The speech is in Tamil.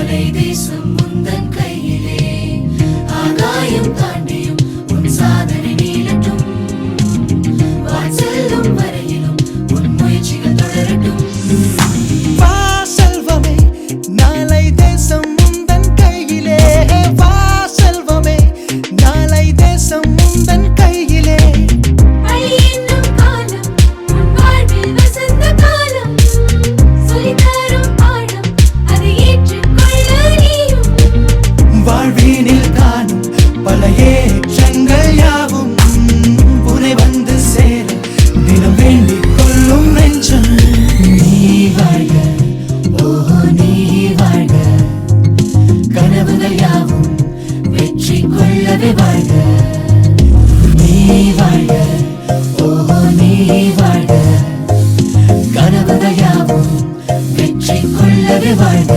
மலை தேசம் முந்தன் கையிலே ஆகாயம் தாண்டியும் உன் சாதனை நீளட்டும் வான் செல்லும் வரையிலும் உன் முயற்சிகள் தொடரட்டும் வா செல்வமே நாளை தேசம் முந்தன் கையிலே வா செல்வமே நாளை தேசம் முந்தன் கையிலே பழி என்னும் காலம் உன் வாழ்வில் வசந்த காலம் சொல்லித்தரும் பாடம் அதை ஏற்றுக்கொள்ள நீயும் வாழ்வினில் காணும் பல ஏற்றங்கள் யாவும் உன்னை வந்து சேர தினம் வேண்டிக் கொள்ளும் நெஞ்சம் நீ வாழ்க ஓஹோ நீ வாழ்க கனவுகள் யாவும் வெற்றி கொள்ளவே வாழ்க நீ வாழ்க ஓஹோ நீ வாழ்க கனவுகள் யாவும் வெற்றி கொள்ளவே வாழ்க